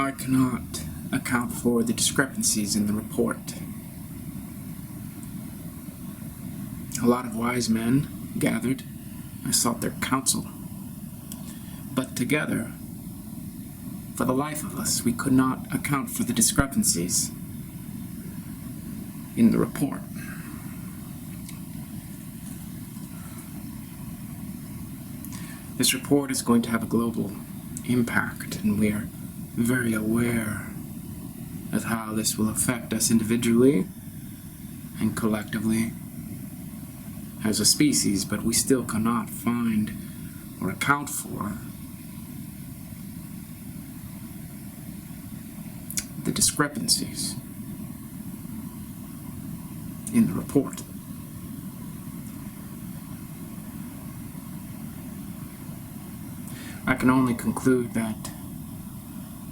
I cannot account for the discrepancies in the report. A lot of wise men gathered. I sought their counsel. But together, for the life of us, we could not account for the discrepancies in the report. This report is going to have a global impact, and we are very aware of how this will affect us individually and collectively as a species, but we still cannot find or account for the discrepancies in the report. I can only conclude that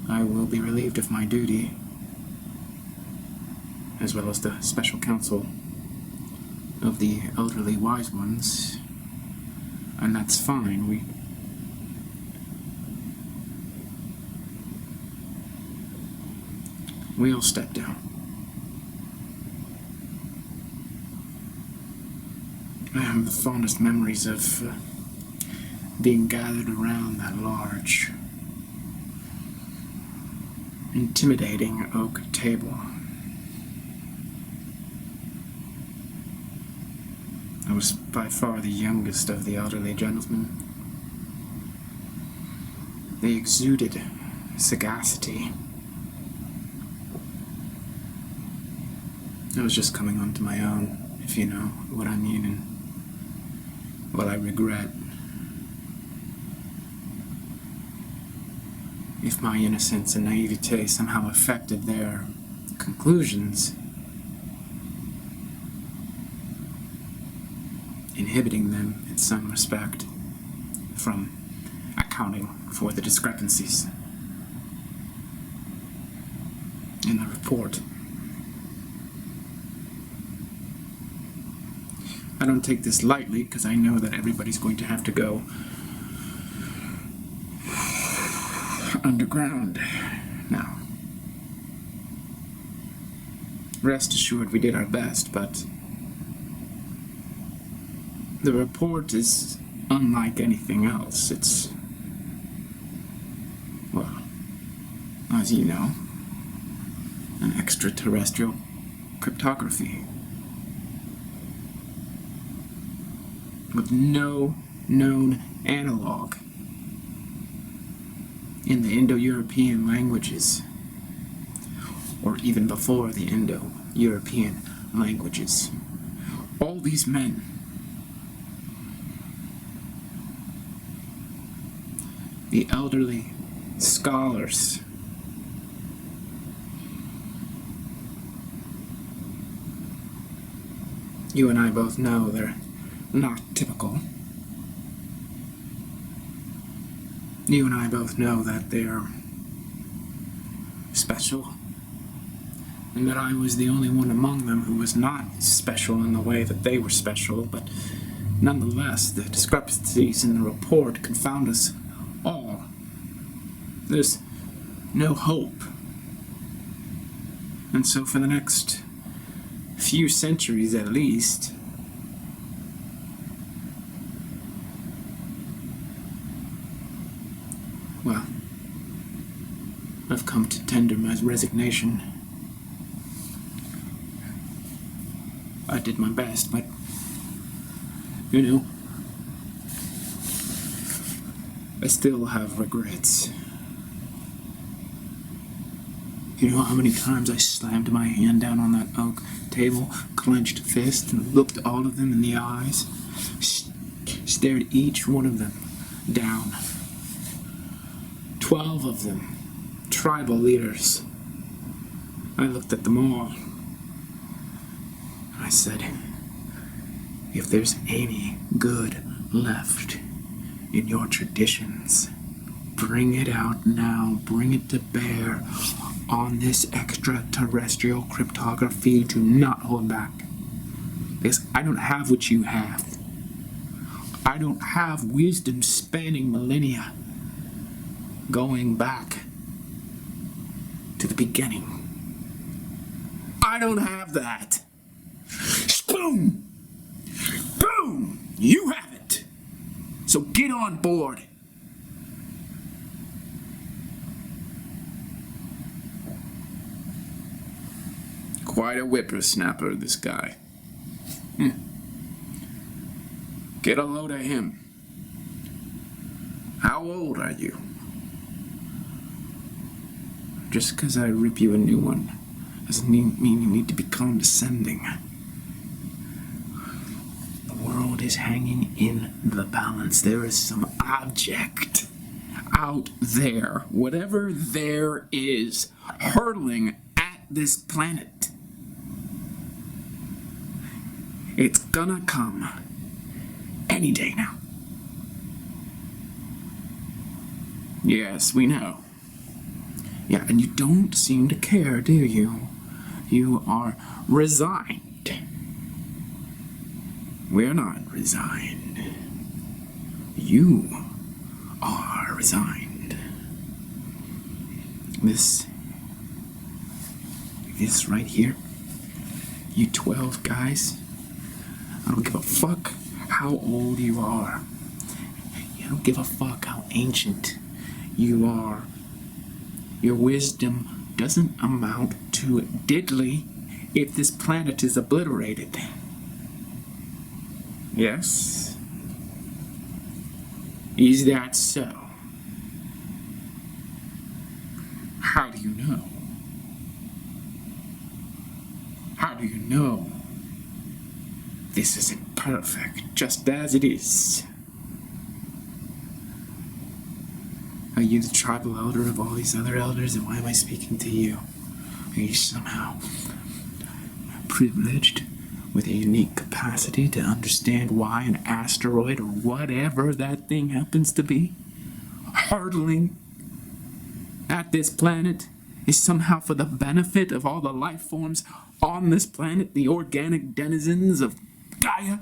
I will be relieved of my duty, as well as the special counsel of the elderly wise ones, and that's fine. We'll step down. I have the fondest memories of being gathered around that large, intimidating oak table. I was by far the youngest of the elderly gentlemen. They exuded sagacity. I was just coming onto my own, if you know what I mean, and what I regret. If my innocence and naivete somehow affected their conclusions, inhibiting them in some respect from accounting for the discrepancies in the report. I don't take this lightly because I know that everybody's going to have to go underground now. Rest assured we did our best, but the report is unlike anything else. It's, well, as you know, an extraterrestrial cryptography with no known analog in the Indo-European languages, or even before the Indo-European languages. All these men, the elderly scholars, you and I both know they're not typical. You and I both know that they're special, and that I was the only one among them who was not special in the way that they were special, but nonetheless, the discrepancies in the report confound us all. There's no hope. And so for the next few centuries at least, well, I've come to tender my resignation. I did my best, but, you know, I still have regrets. You know how many times I slammed my hand down on that oak table, clenched fist, and looked all of them in the eyes, stared each one of them down. 12 of them, tribal leaders. I looked at them all. I said, if there's any good left in your traditions, bring it out now, bring it to bear on this extraterrestrial cryptography. Do not hold back. Because I don't have what you have. I don't have wisdom spanning millennia, going back to the beginning. I don't have that. Boom! Boom! You have it! So get on board. Quite a whippersnapper, this guy. Get a load of him. How old are you? Just because I rip you a new one doesn't mean you need to be condescending. The world is hanging in the balance. There is some object out there, whatever there is, hurtling at this planet. It's gonna come any day now. Yes, we know. Yeah, and you don't seem to care, do you? You are resigned. We're not resigned. You are resigned. This right here, you 12 guys, I don't give a fuck how old you are. I don't give a fuck how ancient you are. Your wisdom doesn't amount to diddly if this planet is obliterated. Yes? Is that so? How do you know? How do you know this isn't perfect just as it is? Are you the tribal elder of all these other elders, and why am I speaking to you? Are you somehow privileged with a unique capacity to understand why an asteroid or whatever that thing happens to be hurtling at this planet is somehow for the benefit of all the life forms on this planet, the organic denizens of Gaia?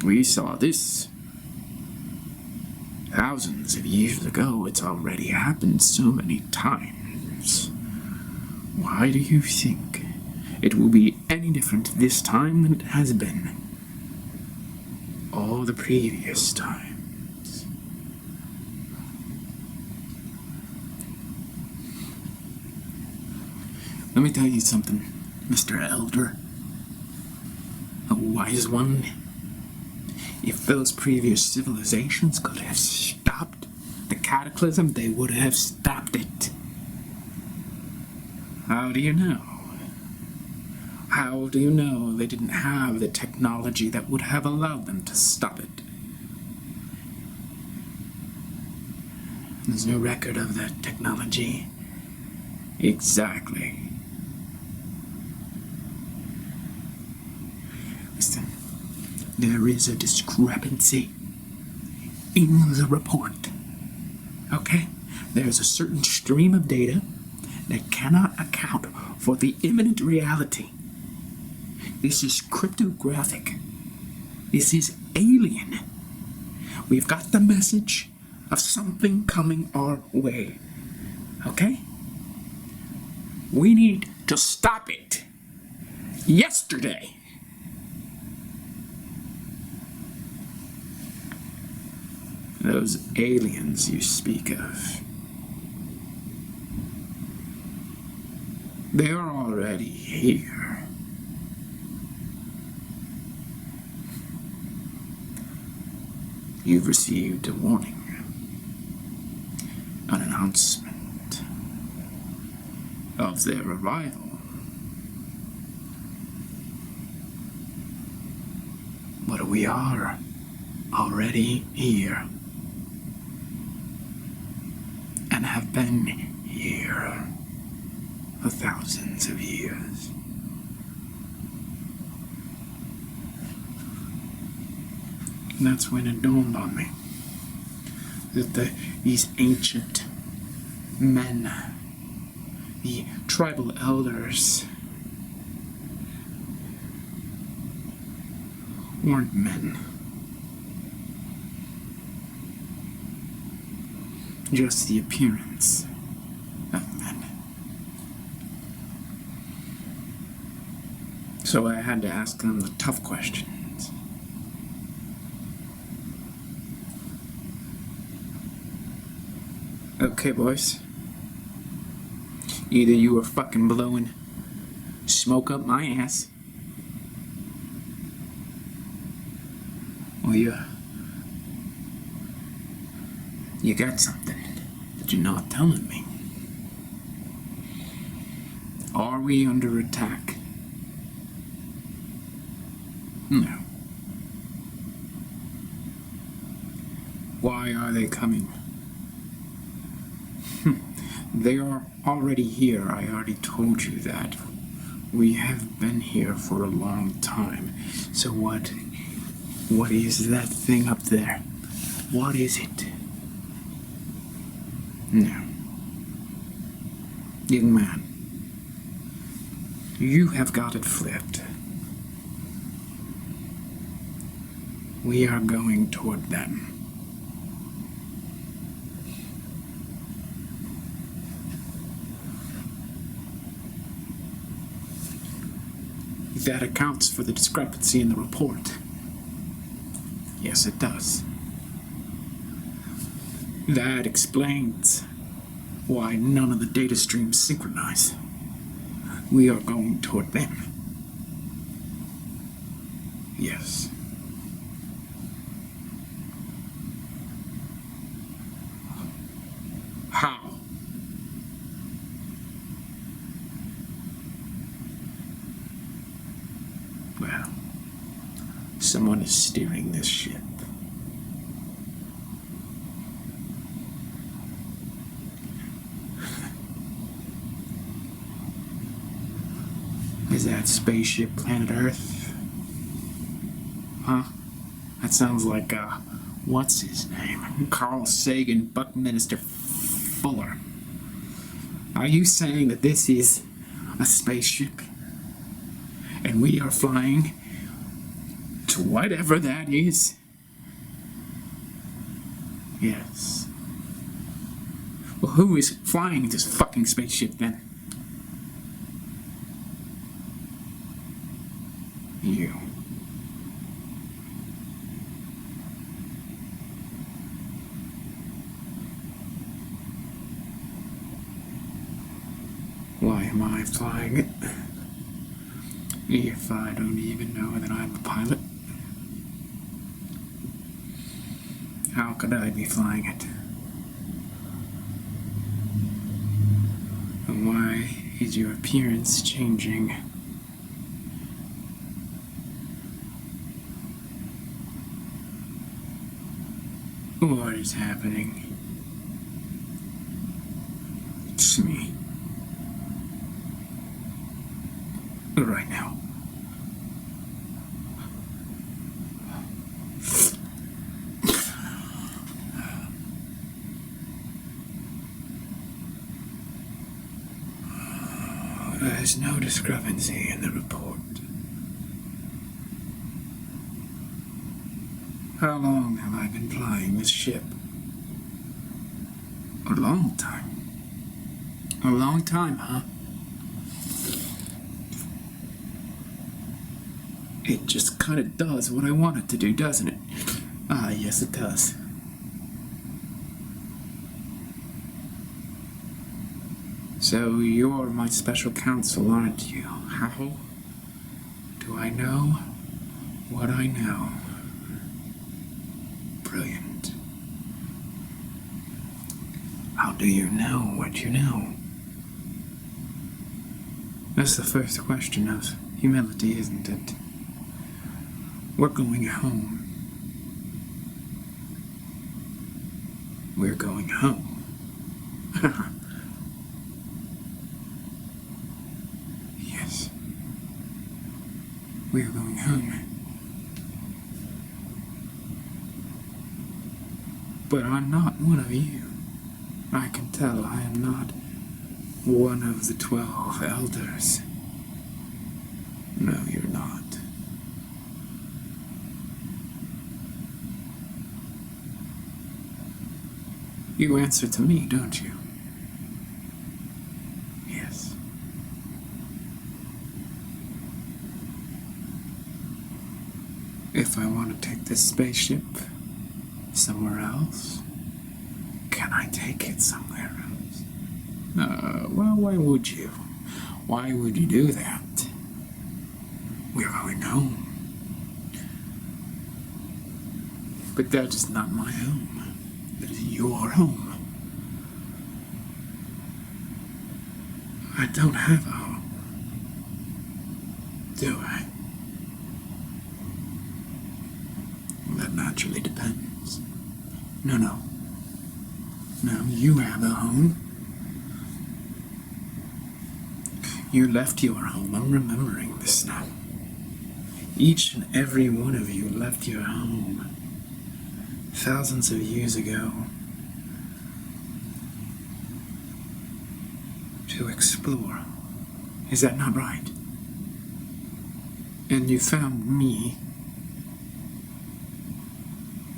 We saw this thousands of years ago. It's already happened so many times. Why do you think it will be any different this time than it has been all the previous times? Let me tell you something, Mr. Elder, a wise one. If those previous civilizations could have stopped the cataclysm, they would have stopped it. How do you know? How do you know they didn't have the technology that would have allowed them to stop it? There's no record of that technology. Exactly. Listen. There is a discrepancy in the report. Okay? There's a certain stream of data that cannot account for the imminent reality. This is cryptographic. This is alien. We've got the message of something coming our way. Okay? We need to stop it. Yesterday. Those aliens you speak of, they're already here. You've received a warning, an announcement of their arrival. But we are already here. And have been here for thousands of years. And that's when it dawned on me that these ancient men, the tribal elders, weren't men. just the appearance of men. So I had to ask them the tough questions. Okay, boys. Either you are fucking blowing smoke up my ass, or you got something that you're not telling me. Are we under attack? No. Why are they coming? They are already here. I already told you that. We have been here for a long time. So what is that thing up there? What is it? No. Young man, you have got it flipped. We are going toward them. That accounts for the discrepancy in the report. Yes, it does. That explains why none of the data streams synchronize. We are going toward them. Yes. How? Well, someone is steering this ship. Is that spaceship planet Earth? Huh? That sounds like, what's his name? Carl Sagan, Buckminster Fuller. Are you saying that this is a spaceship? And we are flying to whatever that is? Yes. Well, who is flying this fucking spaceship then? You. Why am I flying it? If I don't even know that I'm a pilot, how could I be flying it? And why is your appearance changing? What is happening? It's me. Right now. There's no discrepancy in the report. How long have I been flying this ship? A long time. A long time, huh? It just kind of does what I want it to do, doesn't it? Ah, yes, it does. So you're my special counsel, aren't you? How do I know what I know? Brilliant. How do you know what you know? That's the first question of humility, isn't it? We're going home. We're going home. Yes. We're going home. But I'm not one of you. I can tell I am not one of the 12 elders. No, you're not. You answer to me, don't you? Yes. If I want to take this spaceship somewhere else, can I take it somewhere else? Well, why would you? Why would you do that? We're going home. But that is not my home. That is your home. I don't have a home. Do I? Well, that naturally depends. No. No, you have a home. You left your home. I'm remembering this now. Each and every one of you left your home thousands of years ago to explore. Is that not right? And you found me,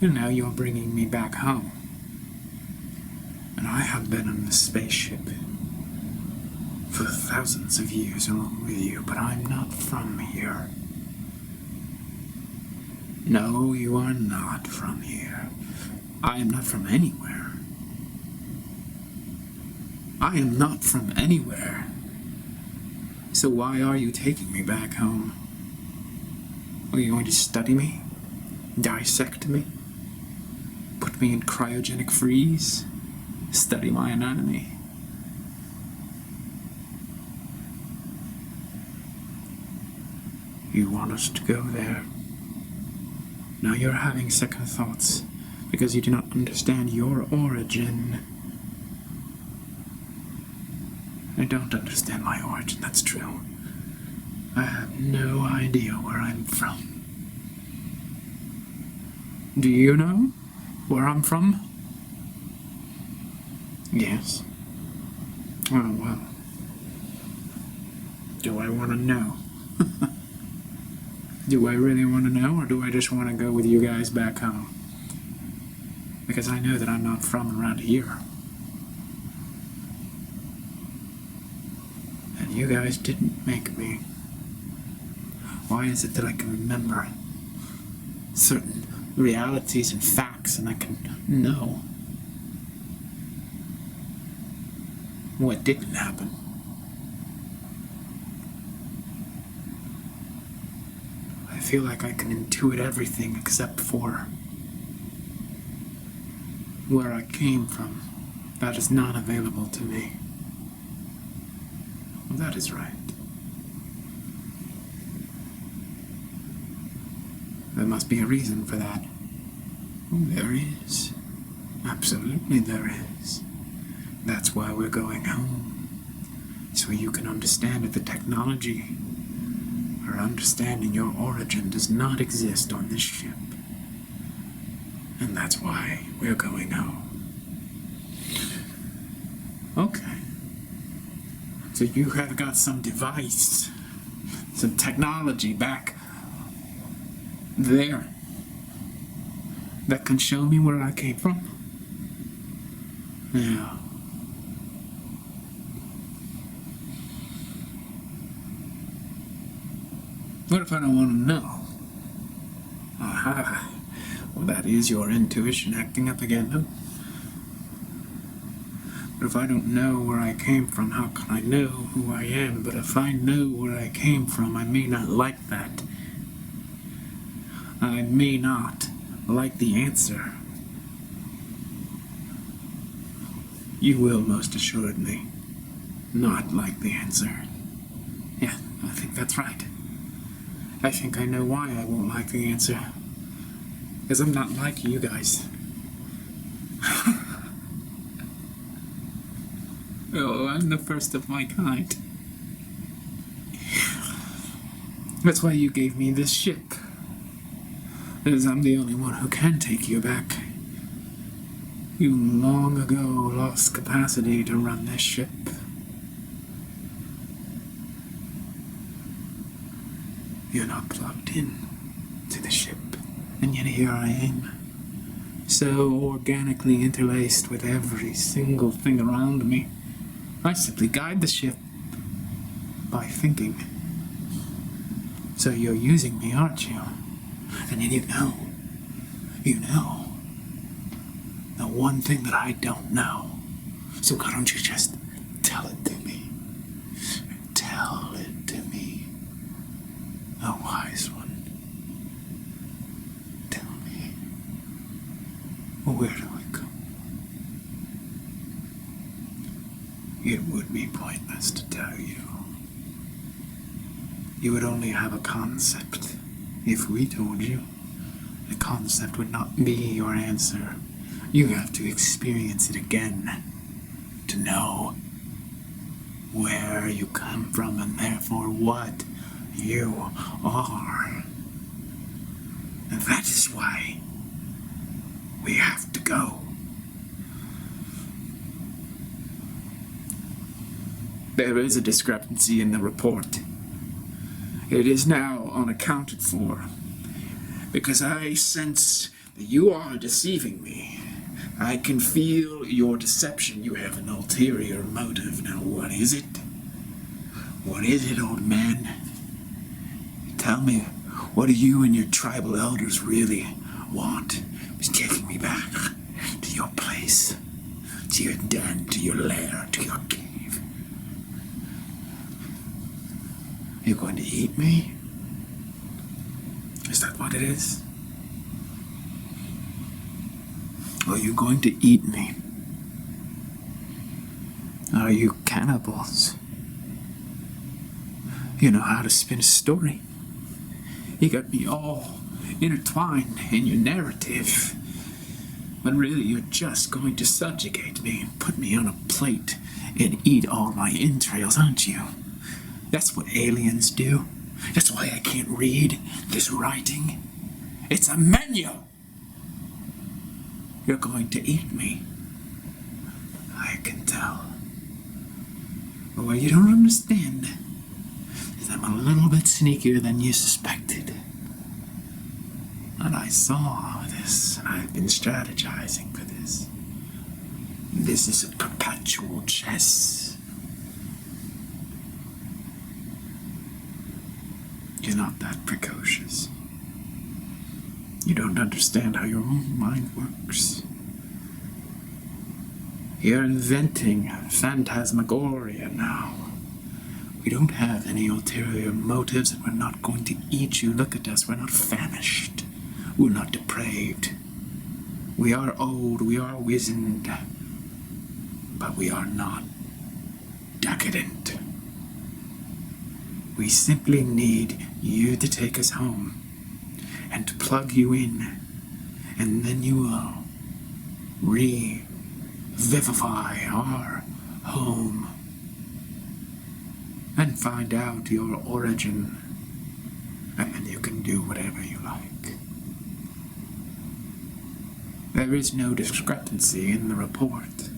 and now you're bringing me back home. And I have been on this spaceship for thousands of years along with you, but I'm not from here. No, you are not from here. I am not from anywhere. I am not from anywhere. So why are you taking me back home? Are you going to study me? Dissect me? Put me in cryogenic freeze? Study my anatomy? You want us to go there? Now you're having second thoughts because you do not understand your origin. I don't understand my origin, that's true. I have no idea where I'm from. Do you know where I'm from? Yes. Oh, well. Do I want to know? Do I really want to know, or do I just want to go with you guys back home? Because I know that I'm not from around here. And you guys didn't make me. Why is it that I can remember certain realities and facts, and I can know what didn't happen? I feel like I can intuit everything except for where I came from. That is not available to me. Well, that is right. There must be a reason for that. Oh, there is. Absolutely there is. That's why we're going home. So you can understand that the technology or understanding your origin does not exist on this ship. And that's why we're going home. Okay. So you have got some device, some technology back there that can show me where I came from? Yeah. What if I don't want to know? Aha. Well, that is your intuition acting up again, huh? But if I don't know where I came from, how can I know who I am? But if I know where I came from, I may not like that. I may not like the answer. You will most assuredly not like the answer. Yeah, I think that's right. I think I know why I won't like the answer. Because I'm not like you guys. Oh, I'm the first of my kind. That's why you gave me this ship. Because I'm the only one who can take you back. You long ago lost capacity to run this ship. You're not plugged in to the ship, and yet here I am. so organically interlaced with every single thing around me. I simply guide the ship by thinking. So you're using me, aren't you? And then you know the one thing that I don't know. So why don't you just tell it to me? Tell it to me. A wise one. Tell me. Where do I go? It would be pointless to tell you. You would only have a concept. If we told you, the concept would not be your answer. You have to experience it again to know where you come from and therefore what you are. And that is why we have to go. There is a discrepancy in the report. It is now unaccounted for, because I sense that you are deceiving me. I can feel your deception. You have an ulterior motive. Now, what is it? What is it, old man? Tell me, what do you and your tribal elders really want? It's taking me back to your place, to your den, to your lair, to your cave. You're going to eat me? Is that what it is? Are you going to eat me? Are you cannibals? You know how to spin a story. You got me all intertwined in your narrative. But really, you're just going to subjugate me and put me on a plate and eat all my entrails, aren't you? That's what aliens do. That's why I can't read this writing. It's a menu. You're going to eat me. I can tell. But what you don't understand is I'm a little bit sneakier than you suspected. And I saw this, and I've been strategizing for this. This is a perpetual chess. You're not that precocious. You don't understand how your own mind works. You're inventing phantasmagoria now. We don't have any ulterior motives, and we're not going to eat you. Look at us, we're not famished. We're not depraved. We are old, we are wizened, but we are not decadent. We simply need you to take us home and to plug you in, and then you will revivify our home and find out your origin, and then you can do whatever you like. There is no discrepancy in the report.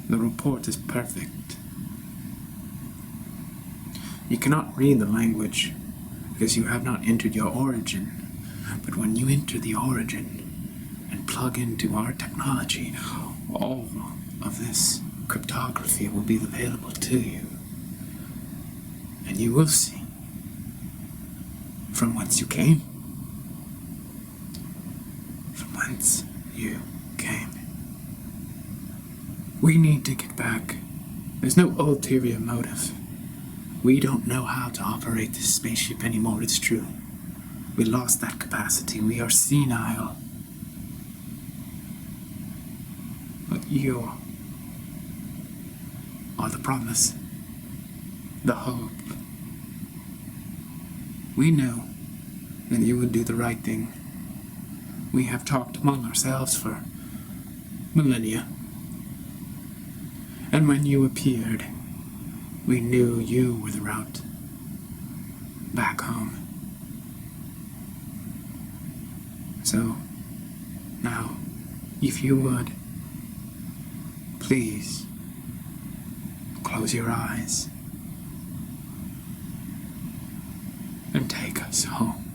The report is perfect. You cannot read the language because you have not entered your origin. But when you enter the origin and plug into our technology, all of this cryptography will be available to you. And you will see from whence you came. From whence you came. We need to get back. There's no ulterior motive. We don't know how to operate this spaceship anymore, it's true. We lost that capacity. We are senile. But you are the promise, the hope. We know that you would do the right thing. We have talked among ourselves for millennia. And when you appeared, we knew you were the route back home. So, now, if you would, please, close your eyes and take us home.